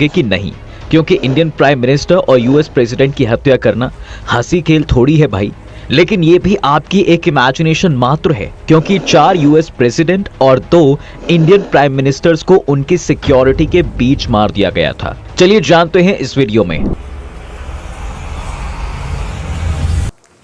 होंगे कि नहीं, क्योंकि इंडियन प्राइम मिनिस्टर और यूएस प्रेसिडेंट की हत्या करना हंसी खेल थोड़ी है भाई। लेकिन ये भी आपकी एक इमेजिनेशन मात्र है, क्योंकि 4 यूएस प्रेसिडेंट और 2 इंडियन प्राइम मिनिस्टर्स को उनकी सिक्योरिटी के बीच मार दिया गया था। चलिए जानते हैं इस वीडियो में।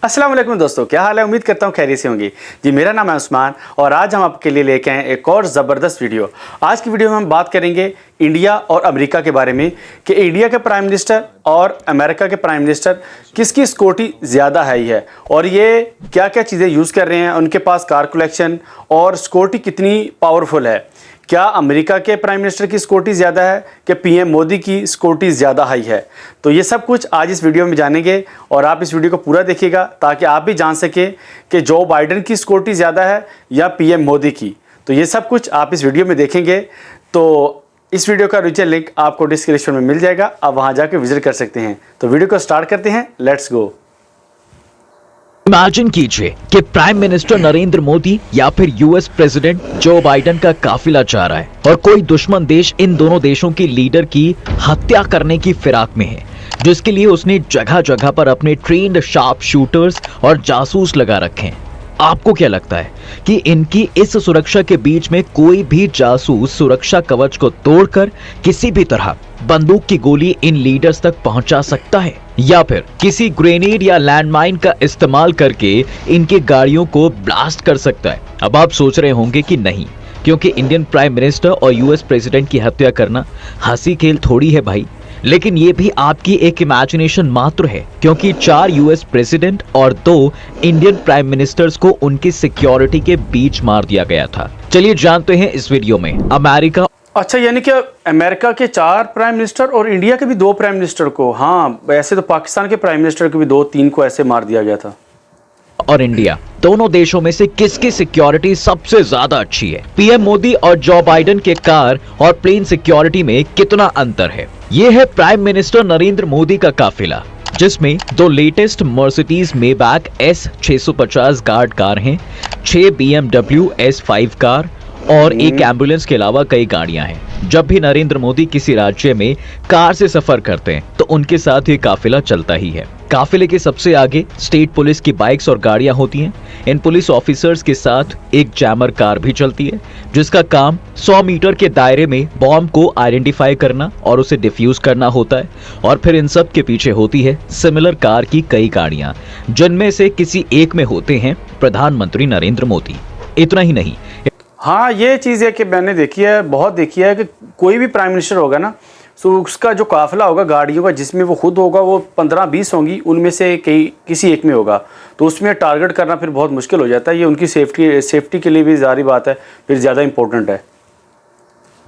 अस्सलाम वालेकुम दोस्तों, क्या हाल है। उम्मीद करता हूँ खैरियत से होंगी जी। मेरा नाम है उस्मान और आज हम आपके लिए लेके आए एक और ज़बरदस्त वीडियो। आज की वीडियो में हम बात करेंगे इंडिया और अमेरिका के बारे में कि इंडिया के प्राइम मिनिस्टर और अमेरिका के प्राइम मिनिस्टर किसकी सिक्योरिटी ज़्यादा हाई है और ये क्या क्या चीज़ें यूज़ कर रहे हैं, उनके पास कार कलेक्शन और सिक्योरिटी कितनी पावरफुल है। क्या अमेरिका के प्राइम मिनिस्टर की सिक्योरिटी ज़्यादा है कि पीएम मोदी की सिक्योरिटी ज़्यादा हाई है। तो ये सब कुछ आज इस वीडियो में जानेंगे और आप इस वीडियो को पूरा देखिएगा ताकि आप भी जान सकें कि जो बाइडेन की सिक्योरिटी ज़्यादा है या पीएम मोदी की। तो ये सब कुछ आप इस वीडियो में देखेंगे। तो इस वीडियो का ओरिजिनल लिंक आपको डिस्क्रिप्शन में मिल जाएगा, आप वहाँ जाकर विजिट कर सकते हैं। तो वीडियो को स्टार्ट करते हैं, लेट्स गो। इमेजिन कीजिए कि प्राइम मिनिस्टर नरेंद्र मोदी या फिर यूएस प्रेसिडेंट जो बाइडेन का काफिला जा रहा है और कोई दुश्मन देश इन दोनों देशों की लीडर की हत्या करने की फिराक में है, जिसके लिए उसने जगह जगह पर अपने ट्रेन्ड शार्प शूटर्स और जासूस लगा रखे हैं। आपको क्या लगता है कि इनकी इस सुरक्षा के बीच में कोई भी जासूस सुरक्षा कवच को तोड़कर किसी भी तरह बंदूक की गोली इन लीडर्स तक पहुंचा सकता है, या फिर किसी ग्रेनेड या लैंडमाइन का इस्तेमाल करके इनकी गाड़ियों को ब्लास्ट कर सकता है? अब आप सोच रहे होंगे कि नहीं, क्योंकि इंडियन प्राइम मिनिस्टर और यूएस प्रेसिडेंट की हत्या करना हंसी खेल थोड़ी है भाई। लेकिन ये भी आपकी एक इमेजिनेशन मात्र है, क्योंकि 4 यूएस प्रेसिडेंट और 2 इंडियन प्राइम मिनिस्टर्स को उनकी सिक्योरिटी के बीच मार दिया गया था। चलिए जानते हैं इस वीडियो में। अमेरिका, अच्छा, यानी कि अमेरिका के 4 प्राइम मिनिस्टर और इंडिया के भी 2 प्राइम मिनिस्टर को, हाँ ऐसे तो पाकिस्तान के प्राइम मिनिस्टर को भी 2-3 को ऐसे मार दिया गया था। और इंडिया, दोनों देशों में से किसकी सिक्योरिटी सबसे ज्यादा अच्छी है? पीएम मोदी और जो बाइडेन के कार और प्लेन सिक्योरिटी में कितना अंतर है? ये है प्राइम मिनिस्टर नरेंद्र मोदी का काफिला, जिसमें 2 latest Mercedes Maybach S650 guard car हैं, 6 BMW S5 कार और एक एम्बुलेंस के अलावा कई गाड़ियां हैं। जब भी नरेंद्र मोदी किसी राज्य में कार से सफर करते हैं तो उनके साथ ये काफिला चलता ही है। काफिले के सबसे आगे स्टेट पुलिस की बाइक्स और गाड़ियां होती हैं। इन पुलिस ऑफिसर्स के साथ एक जैमर कार भी चलती है, जिसका काम 100 मीटर के दायरे में बॉम्ब को आइडेंटिफाई करना और उसे डिफ्यूज करना होता है। और फिर इन सब के पीछे होती है सिमिलर कार की कई गाड़ियां, जिनमें से किसी एक में होते हैं प्रधानमंत्री नरेंद्र मोदी। इतना ही नहीं, हाँ ये चीज़ है कि मैंने देखी है, बहुत देखी है कि कोई भी प्राइम मिनिस्टर होगा ना, तो उसका जो काफिला होगा गाड़ियों का, जिसमें वो खुद होगा, वो 15-20 होंगी, उनमें से किसी एक में होगा, तो उसमें टारगेट करना फिर बहुत मुश्किल हो जाता है। ये उनकी सेफ्टी के लिए भी जारी बात है, फिर ज़्यादा इंपॉर्टेंट है।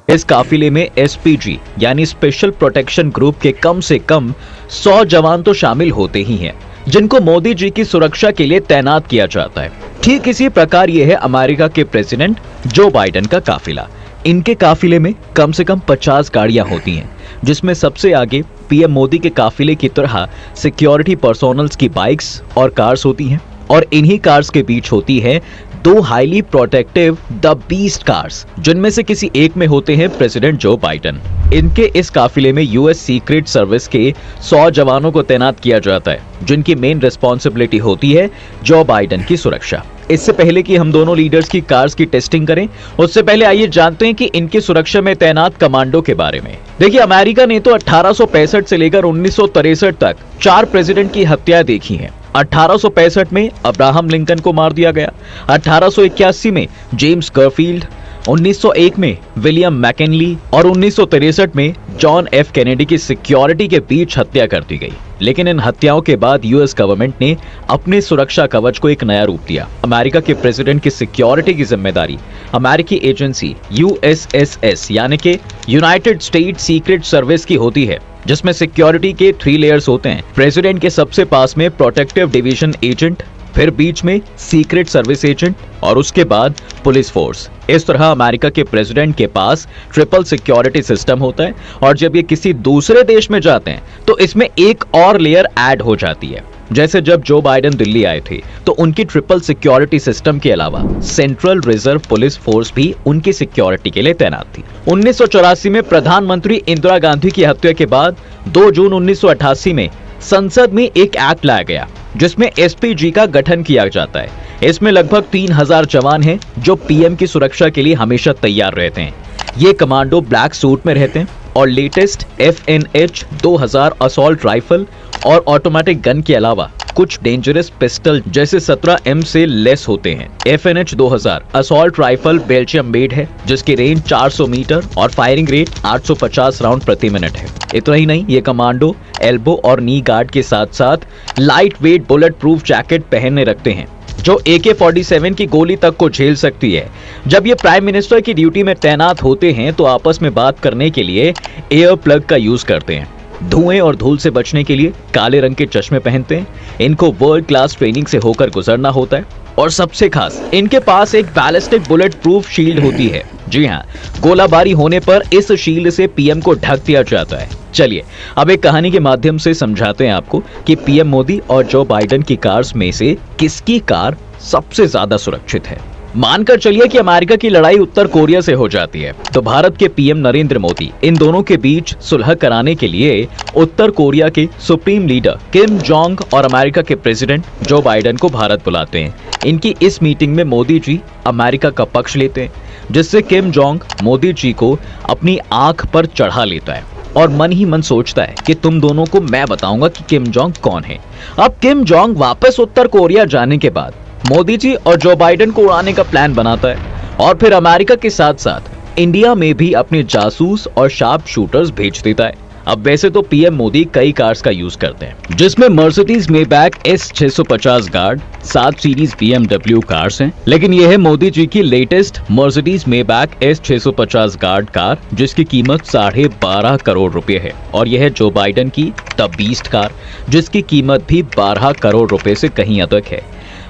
इस काफिले में SPG यानी स्पेशल प्रोटेक्शन ग्रुप के कम से कम 100 जवान तो शामिल होते ही हैं, जिनको मोदी जी की सुरक्षा के लिए तैनात किया जाता है। ठीक इसी प्रकार यह है अमेरिका के प्रेसिडेंट जो बाइडेन का काफिला। इनके काफिले में कम से कम 50 गाड़ियां होती हैं, जिसमें सबसे आगे पीएम मोदी के काफिले की तरह सिक्योरिटी पर्सोनल्स की बाइक्स और कार्स होती हैं, और इन्हीं कार्स के बीच होती है 2 highly protective the beast cars, जिनमें से किसी एक में होते हैं प्रेसिडेंट जो बाइडेन। इनके इस काफिले में यूएस सीक्रेट सर्विस के 100 जवानों को तैनात किया जाता है, जिनकी मेन रिस्पॉन्सिबिलिटी होती है जो बाइडेन की सुरक्षा। इससे पहले कि हम दोनों लीडर्स की कार्स की टेस्टिंग करें, उससे पहले आइए जानते हैं कि इनकी सुरक्षा में तैनात कमांडो के बारे में। देखिए, अमेरिका ने तो 1865 से लेकर 1963 तक 4 प्रेसिडेंट की हत्या देखी है। 1865 में अब्राहम लिंकन को मार दिया गया, 1881 में जेम्स गरफील्ड, 1901 में विलियम मैकिनली और 1963 में जॉन F कैनेडी की सिक्योरिटी के बीच हत्या कर दी गई। लेकिन इन हत्याओं के बाद यूएस गवर्नमेंट ने अपने सुरक्षा कवच को एक नया रूप दिया। अमेरिका के प्रेसिडेंट की सिक्योरिटी की जिम्मेदारी अमेरिकी एजेंसी USSS यानी कि यूनाइटेड स्टेट सीक्रेट सर्विस की होती है, जिसमें सिक्योरिटी के 3 लेयर्स होते हैं। प्रेसिडेंट के सबसे पास में प्रोटेक्टिव डिवीजन एजेंट, फिर बीच में सीक्रेट सर्विस एजेंट और उसके बाद पुलिस फोर्स। इस तरह अमेरिका के प्रेसिडेंट के पास ट्रिपल सिक्योरिटी सिस्टम होता है, और जब ये किसी दूसरे देश में जाते हैं तो इसमें एक और लेयर ऐड हो जाती है। जैसे जब जो बाइडेन दिल्ली आए थे तो उनकी ट्रिपल सिक्योरिटी सिस्टम के अलावा सेंट्रल रिजर्व पुलिस फोर्स भी उनकी सिक्योरिटी के लिए तैनात थी। 1984 में प्रधानमंत्री इंदिरा गांधी की हत्या के बाद 2 जून 1988 में संसद में एक एक्ट लाया गया जिसमें एसपीजी का गठन किया जाता है। इसमें लगभग 3000 जवान हैं जो पीएम की सुरक्षा के लिए हमेशा तैयार रहते हैं। ये कमांडो ब्लैक सूट में रहते हैं और लेटेस्ट FNH 2000 असॉल्ट राइफल और ऑटोमेटिक गन के अलावा कुछ डेंजरस पिस्टल जैसे 17M से लेस होते हैं। FNH 2000 assault rifle Belgium made है जिसकी रेंज 400 मीटर और फायरिंग रेट 850 राउंड प्रति मिनट है। इतना ही नहीं, ये कमांडो एल्बो और नी गार्ड के साथ साथ light weight bullet proof jacket पहनने रखते हैं जो AK-47 की गोली तक को झेल सकती है। जब ये प्राइम मिनिस्टर की ड्यूटी में तैनात होते हैं तो आपस में बात करने के लिए एयर प्लग का यूज करते हैं। धुएं और धूल से बचने के लिए काले रंग के चश्मे पहनते हैं। इनको वर्ल्ड क्लास ट्रेनिंग से होकर गुजरना होता है और सबसे खास इनके पास एक बैलिस्टिक बुलेट प्रूफ शील्ड होती है। जी हाँ, गोलाबारी होने पर इस शील्ड से पीएम को ढक दिया जाता है। चलिए अब एक कहानी के माध्यम से समझाते हैं आपको कि पीएम मोदी और जो बाइडेन की कार्स में से किसकी कार सबसे ज्यादा सुरक्षित है। मानकर चलिए कि अमेरिका की लड़ाई उत्तर कोरिया से हो जाती है तो भारत के पीएम नरेंद्र मोदी इन दोनों के बीच सुलह कराने के लिए उत्तर कोरिया के सुप्रीम लीडर किम जोंग और अमेरिका के प्रेसिडेंट जो बाइडेन को भारत बुलाते हैं। इनकी इस मीटिंग में मोदी जी अमेरिका का पक्ष लेते हैं जिससे किम जोंग मोदी जी को अपनी आंख पर चढ़ा लेता है और मन ही मन सोचता है कि तुम दोनों को मैं बताऊंगा कि किम जोंग कौन है। अब किम जोंग वापस उत्तर कोरिया जाने के बाद मोदी जी और जो बाइडेन को उड़ाने का प्लान बनाता है और फिर अमेरिका के साथ साथ इंडिया में भी अपने जासूस और शार्प शूटर्स भेज देता है। अब वैसे तो पीएम मोदी कई कार्स का यूज करते हैं जिसमें Mercedes Maybach S650 guard 7 series BMW cars हैं, लेकिन यह है मोदी जी की latest Mercedes Maybach S650 guard car जिसकी कीमत 12.5 करोड़ रुपए है और यह है जो बाइडेन की द बीस्ट कार जिसकी कीमत भी 12 करोड़ रुपए से कहीं अधिक है।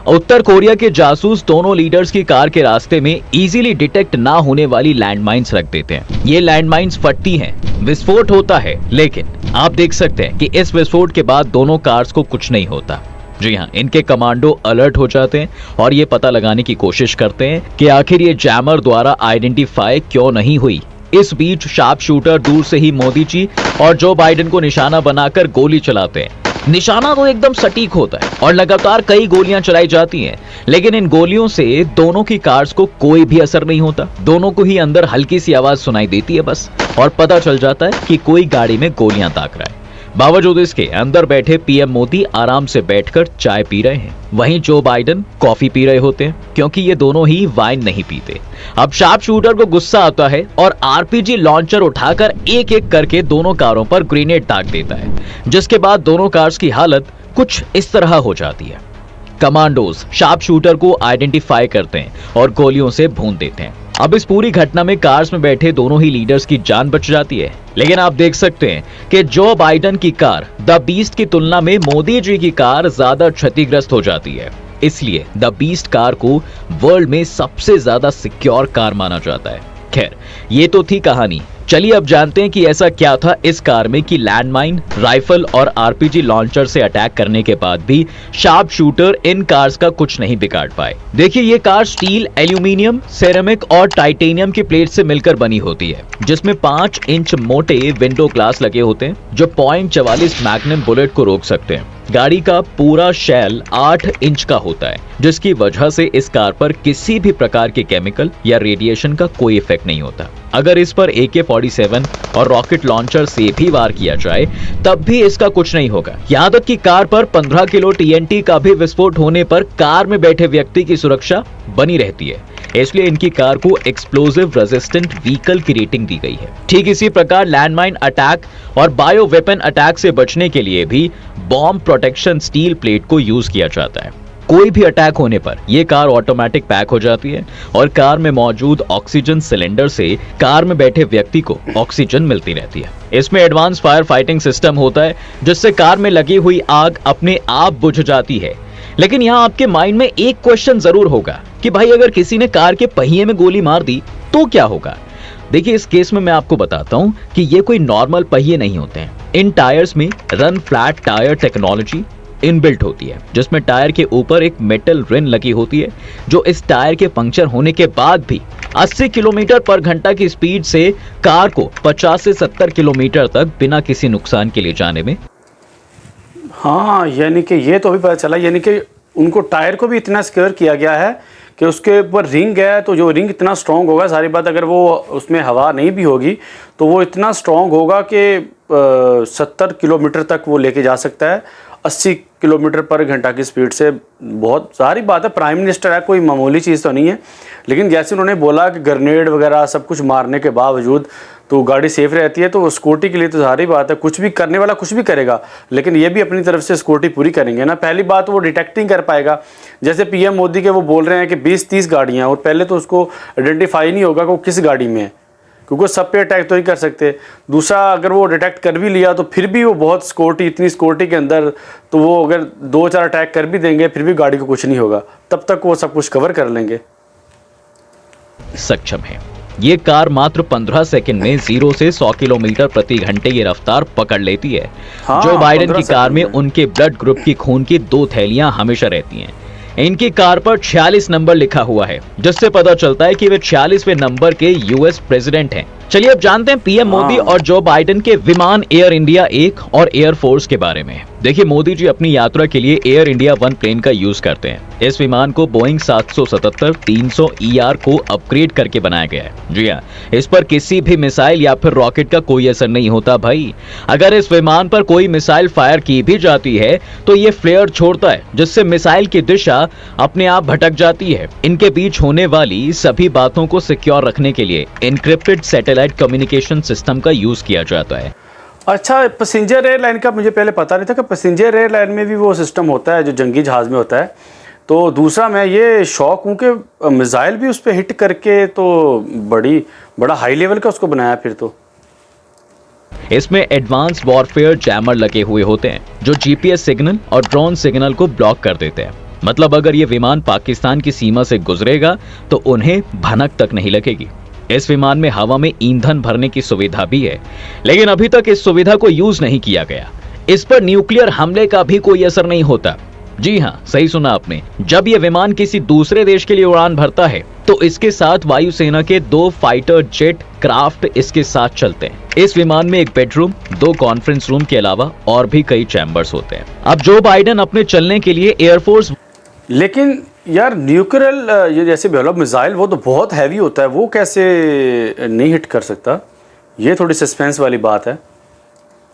उत्तर कोरिया के जासूस दोनों लीडर्स की कार के रास्ते में इजीली डिटेक्ट ना होने वाली लैंडमाइंस रख देते हैं। ये लैंडमाइंस फटती हैं, विस्फोट होता है, लेकिन आप देख सकते हैं कि इस विस्फोट के बाद दोनों कार्स को कुछ नहीं होता। जी हाँ, इनके कमांडो अलर्ट हो जाते हैं और ये पता लगाने की कोशिश करते हैं कि आखिर ये जैमर द्वारा आइडेंटिफाई क्यों नहीं हुई। इस बीच शार्प शूटर दूर से ही मोदी जी और जो बाइडेन को निशाना बनाकर गोली चलाते हैं। निशाना तो एकदम सटीक होता है और लगातार कई गोलियां चलाई जाती हैं, लेकिन इन गोलियों से दोनों की कार्स को कोई भी असर नहीं होता। दोनों को ही अंदर हल्की सी आवाज सुनाई देती है बस, और पता चल जाता है कि कोई गाड़ी में गोलियां दाग रहा है। बावजूद इसके अंदर बैठे पीएम मोदी आराम से बैठकर चाय पी रहे हैं, वहीं जो बाइडेन कॉफी पी रहे होते हैं क्योंकि ये दोनों ही वाइन नहीं पीते। अब शार्प शूटर को गुस्सा आता है और आरपीजी लॉन्चर उठाकर एक एक करके दोनों कारों पर ग्रेनेड दाग देता है, जिसके बाद दोनों कार्स की हालत कुछ इस तरह हो जाती है। कमांडोज शार्प शूटर को आइडेंटिफाई करते हैं और गोलियों से भून देते हैं। अब इस पूरी घटना में कार्स में बैठे दोनों ही लीडर्स की जान बच जाती है, लेकिन आप देख सकते हैं कि जो बाइडेन की कार द बीस्ट की तुलना में मोदी जी की कार ज्यादा क्षतिग्रस्त हो जाती है। इसलिए द बीस्ट कार को वर्ल्ड में सबसे ज्यादा सिक्योर कार माना जाता है। खैर, ये तो थी कहानी। चलिए अब जानते हैं कि ऐसा क्या था इस कार में कि लैंडमाइन, राइफल और आरपीजी लॉन्चर से अटैक करने के बाद भी शार्प शूटर इन कार्स का कुछ नहीं बिगाड़ पाए। देखिए, ये कार स्टील, एल्यूमिनियम, सेरेमिक और टाइटेनियम की प्लेट से मिलकर बनी होती है, जिसमें 5 इंच मोटे विंडो ग्लास लगे होते हैं जो .44 मैग्नम बुलेट को रोक सकते हैं। गाड़ी का पूरा शेल 8 इंच का होता है, जिसकी वजह से इस कार पर किसी भी प्रकार के केमिकल या रेडिएशन का कोई इफेक्ट नहीं होता। अगर इस पर AK-47 और रॉकेट लॉन्चर से भी वार किया जाए तब भी इसका कुछ नहीं होगा। यहाँ तक कि कार पर 15 किलो TNT का भी विस्फोट होने पर कार में बैठे व्यक्ति की सुरक्षा बनी रहती है। इसलिए इनकी कार को एक्सप्लोसिव रेजिस्टेंट व्हीकल की रेटिंग दी गई है। ठीक इसी प्रकार लैंडमाइन अटैक और बायो वेपन अटैक से बचने के लिए भी बॉम्ब प्रोटेक्शन स्टील प्लेट को यूज किया जाता है। कोई भी अटैक होने पर यह कार ऑटोमेटिक पैक हो जाती है और कार में मौजूद ऑक्सीजन सिलेंडर से कार में बैठे व्यक्ति को ऑक्सीजन मिलती रहती है। इसमें एडवांस फायर फाइटिंग सिस्टम होता है, जिससे कार में लगी हुई आग अपने आप बुझ जाती है। लेकिन यहाँ आपके माइंड में एक क्वेश्चन जरूर होगा कि भाई अगर किसी ने कार के पहिए में गोली मार दी तो क्या होगा। देखिए, इस केस में मैं आपको बताता हूँ कि ये कोई नॉर्मल पहिए नहीं होते हैं। इन टायर्स में run flat tyre technology inbuilt होती है, जिसमें टायर के ऊपर एक मेटल रिन लगी होती है, जो इस टायर के पंक्चर होने के बाद भी 80 किलोमीटर पर घंटा की स्पीड से कार को 50 से 70 किलोमीटर तक बिना किसी नुकसान के ले जाने में। हाँ, यानी कि ये तो अभी पता चला, यानी कि उनको टायर को भी इतना सिक्योर किया गया है कि उसके ऊपर रिंग है, तो जो रिंग इतना स्ट्रॉन्ग होगा, सारी बात अगर वो उसमें हवा नहीं भी होगी तो वो इतना स्ट्रॉन्ग होगा कि 70 किलोमीटर तक वो लेके जा सकता है 80 किलोमीटर पर घंटा की स्पीड से। बहुत सारी बात है, प्राइम मिनिस्टर है, कोई मामूली चीज़ तो नहीं है। लेकिन जैसे उन्होंने बोला कि ग्रेनेड वगैरह सब कुछ मारने के बावजूद तो गाड़ी सेफ रहती है, तो सिक्योरिटी के लिए तो सारी बात है, कुछ भी करने वाला कुछ भी करेगा, लेकिन ये भी अपनी तरफ से सिक्योरिटी पूरी करेंगे ना। पहली बात वो डिटेक्टिंग कर पाएगा, जैसे पीएम मोदी के वो बोल रहे हैं कि 20-30 गाड़ियाँ, और पहले तो उसको आइडेंटिफाई नहीं होगा कि वो किस गाड़ी में है, क्योंकि सब पे अटैक तो नहीं कर सकते। दूसरा, अगर वो डिटेक्ट कर भी लिया तो फिर भी वो बहुत सिक्योरिटी, इतनी सिक्योरिटी के अंदर तो वो अगर 2-4 अटैक कर भी देंगे फिर भी गाड़ी को कुछ नहीं होगा, तब तक वो सब कुछ कवर कर लेंगे। सक्षम है। ये कार मात्र 15 सेकंड में 0 से 100 किलोमीटर प्रति घंटे की रफ्तार पकड़ लेती है। हाँ, जो बाइडेन की 15 कार में सेकंड में। उनके ब्लड ग्रुप की खून की 2 थैलियां हमेशा रहती हैं। इनकी कार पर 46 नंबर लिखा हुआ है, जिससे पता चलता है कि वे 46वें नंबर के यूएस प्रेसिडेंट हैं। चलिए अब जानते हैं पीएम मोदी और जो बाइडेन के विमान एयर इंडिया 1 और एयर फोर्स के बारे में। देखिए, मोदी जी अपनी यात्रा के लिए एयर इंडिया 1 प्लेन का यूज करते हैं। इस विमान को बोइंग 777-300 ER को अपग्रेड करके बनाया गया है। जी हाँ, इस पर किसी भी मिसाइल या फिर रॉकेट का कोई असर नहीं होता भाई। अगर इस विमान पर कोई मिसाइल फायर की भी जाती है तो ये फ्लेयर छोड़ता है, जिससे मिसाइल की दिशा अपने आप भटक जाती है। इनके बीच होने वाली सभी बातों को सिक्योर रखने के लिए एन्क्रिप्टेड सैटेलाइट कम्युनिकेशन सिस्टम का यूज किया जाता है। अच्छा, पैसेंजर एयरलाइन का मुझे पहले पता नहीं था कि पैसेंजर एयरलाइन में भी वो सिस्टम होता है जो जंगी जहाज़ में होता है। तो दूसरा, मैं ये शौक हूँ कि मिसाइल भी उस पर हिट करके तो बड़ा हाई लेवल का उसको बनाया फिर तो। इसमें एडवांस वॉरफेयर जैमर लगे हुए होते हैं, जो जीपीएस सिग्नल और ड्रोन सिग्नल को ब्लॉक कर देते हैं। मतलब अगर ये विमान पाकिस्तान की सीमा से गुजरेगा तो उन्हें भनक तक नहीं लगेगी। इस विमान में हवा में ईंधन भरने की सुविधा भी है, लेकिन अभी तक इस सुविधा को यूज नहीं किया गया। इस पर न्यूक्लियर हमले का भी कोई असर नहीं होता। जी हाँ, सही सुना आपने। जब यह विमान किसी दूसरे देश के लिए उड़ान भरता है तो इसके साथ वायुसेना के 2 फाइटर जेट क्राफ्ट इसके साथ चलते हैं। इस विमान में एक बेडरूम, 2 कॉन्फ्रेंस रूम के अलावा और भी कई चैम्बर्स होते हैं। अब जो बाइडेन अपने चलने के लिए एयरफोर्स। लेकिन यार, न्यूक्लियर ये जैसे डेवलप मिसाइल वो तो बहुत हैवी होता है, वो कैसे नहीं हिट कर सकता? ये थोड़ी सस्पेंस वाली बात है।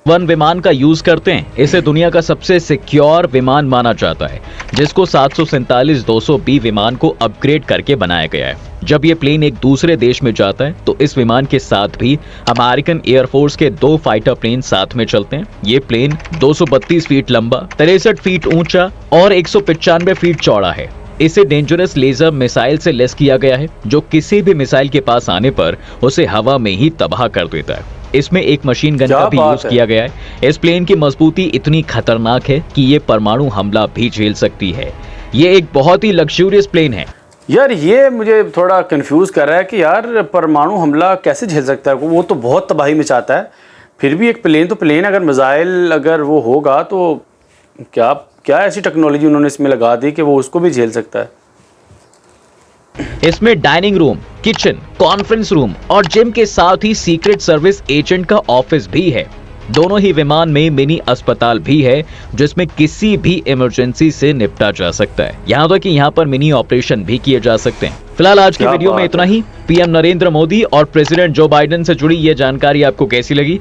1 विमान का यूज करते हैं। इसे दुनिया का सबसे सिक्योर विमान माना जाता है, जिसको 747-200B विमान को अपग्रेड करके बनाया गया है। जब ये प्लेन एक दूसरे देश में जाता है तो इस विमान के साथ भी अमेरिकन एयरफोर्स के 2 फाइटर प्लेन साथ में चलते हैं। ये प्लेन 232 फीट लंबा, 63 फीट ऊंचा और 195 फीट चौड़ा है। इसे डेंजरस लेजर मिसाइल से लेस किया गया है, जो किसी भी मिसाइल के पास आने पर उसे हवा में ही तबाह कर देता है। इसमें एक मशीन गन का भी यूज किया गया है। इस प्लेन की मजबूती इतनी खतरनाक है कि ये परमाणु हमला भी झेल सकती है। ये एक बहुत ही लग्जूरियस प्लेन है। यार, ये मुझे थोड़ा कंफ्यूज कर रहा है कि यार परमाणु हमला कैसे झेल सकता है? वो तो बहुत तबाही मचाता है। फिर भी एक प्लेन तो प्लेन, अगर मिसाइल अगर वो होगा तो क्या ऐसी टेक्नोलॉजी उन्होंने इसमें लगा दी कि वो उसको भी झेल सकता है? इसमें dining room, kitchen, conference room और जिम के साथ ही सीक्रेट सर्विस एजेंट का ऑफिस भी है। दोनों ही विमान में मिनी अस्पताल भी है, जिसमें किसी भी इमरजेंसी से निपटा जा सकता है। यहाँ तक कि यहाँ पर मिनी ऑपरेशन भी किए जा सकते हैं। फिलहाल आज की वीडियो में इतना ही। पीएम नरेंद्र मोदी और प्रेसिडेंट जो बाइडेन से जुड़ी ये जानकारी आपको कैसी लगी?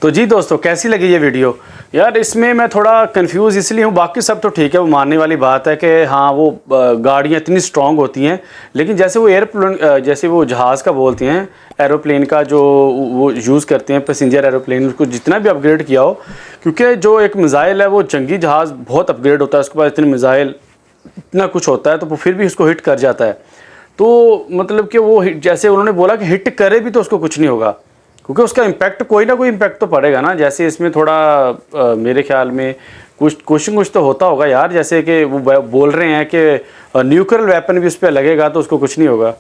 तो जी दोस्तों, कैसी लगी ये वीडियो? यार, इसमें मैं थोड़ा कंफ्यूज इसलिए हूँ, बाकी सब तो ठीक है, वो मानने वाली बात है कि हाँ वो गाड़ियाँ इतनी स्ट्रांग होती हैं, लेकिन जैसे वो एयरप्लेन, जैसे वो जहाज़ का बोलते हैं, एरोप्लेन का जो वो यूज़ करते हैं, पैसेंजर एरोप्लेन, उसको जितना भी अपग्रेड किया हो, क्योंकि जो एक मिसाइल है वो जंगी जहाज़ बहुत अपग्रेड होता है, उसके पास इतने मिसाइल इतना कुछ होता है, तो वो फिर भी उसको हिट कर जाता है। तो मतलब कि वो जैसे उन्होंने बोला कि हिट करे भी तो उसको कुछ नहीं होगा, क्योंकि उसका इम्पैक्ट कोई ना कोई इम्पैक्ट तो पड़ेगा ना। जैसे इसमें थोड़ा मेरे ख्याल में कुछ तो होता होगा यार, जैसे कि वो बोल रहे हैं कि न्यूक्लियर वेपन भी उस पर लगेगा तो उसको कुछ नहीं होगा।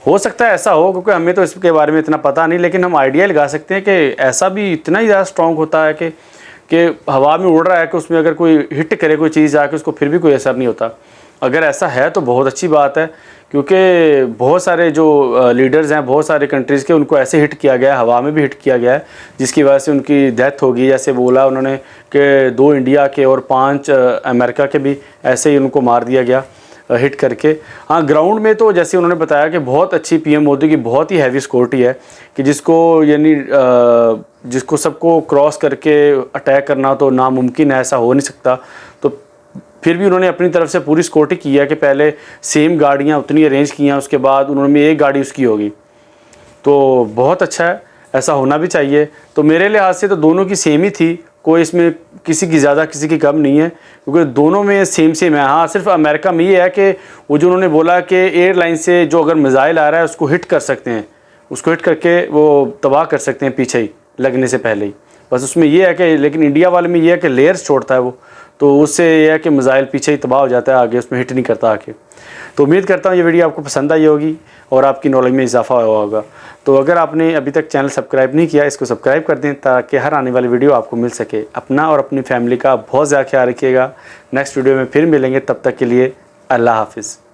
हो सकता है ऐसा हो, क्योंकि हमें तो इसके बारे में इतना पता नहीं, लेकिन हम आइडिया लगा सकते हैं कि ऐसा भी इतना ही ज़्यादा स्ट्रॉन्ग होता है कि कि हवा में उड़ रहा है कि उसमें अगर कोई हिट करे कोई चीज़ आके उसको फिर भी कोई असर नहीं होता। अगर ऐसा है तो बहुत अच्छी बात है, क्योंकि बहुत सारे जो लीडर्स हैं बहुत सारे कंट्रीज़ के, उनको ऐसे हिट किया गया है, हवा में भी हिट किया गया है, जिसकी वजह से उनकी डेथ होगी। जैसे बोला उन्होंने कि 2 इंडिया के और 5 अमेरिका के भी ऐसे ही उनको मार दिया गया हिट करके। हाँ, ग्राउंड में तो जैसे उन्होंने बताया कि बहुत अच्छी पीएम मोदी की बहुत ही हैवी सिक्योरिटी है कि जिसको सबको क्रॉस करके अटैक करना तो नामुमकिन है, ऐसा हो नहीं सकता। तो फिर भी उन्होंने अपनी तरफ से पूरी सिक्योरिटी की है कि पहले सेम गाड़ियाँ उतनी अरेंज की हैं, उसके बाद उन्होंने एक गाड़ी उसकी होगी, तो बहुत अच्छा है, ऐसा होना भी चाहिए। तो मेरे लिहाज से तो दोनों की सेम ही थी, कोई इसमें किसी की ज़्यादा किसी की कम नहीं है, क्योंकि दोनों में सेम है। हाँ, सिर्फ अमेरिका में ये है कि वो जो उन्होंने बोला कि एयरलाइन से जो अगर मिज़ाइल आ रहा है उसको हिट कर सकते हैं, उसको हिट करके वो तबाह कर सकते हैं पीछे ही लगने से पहले ही। बस उसमें ये है कि, लेकिन इंडिया वाले में ये है कि लेयर्स छोड़ता है वो, तो उससे ये है कि मिज़ाइल पीछे ही तबाह हो जाता है, आगे उसमें हिट नहीं करता आके। तो उम्मीद करता हूँ ये वीडियो आपको पसंद आई होगी और आपकी नॉलेज में इजाफा हुआ होगा। तो अगर आपने अभी तक चैनल सब्सक्राइब नहीं किया, इसको सब्सक्राइब कर दें ताकि हर आने वाली वीडियो आपको मिल सके। अपना और अपनी फैमिली का बहुत ज़्यादा ख्याल रखिएगा। नेक्स्ट वीडियो में फिर मिलेंगे, तब तक के लिए अल्लाह हाफिज़।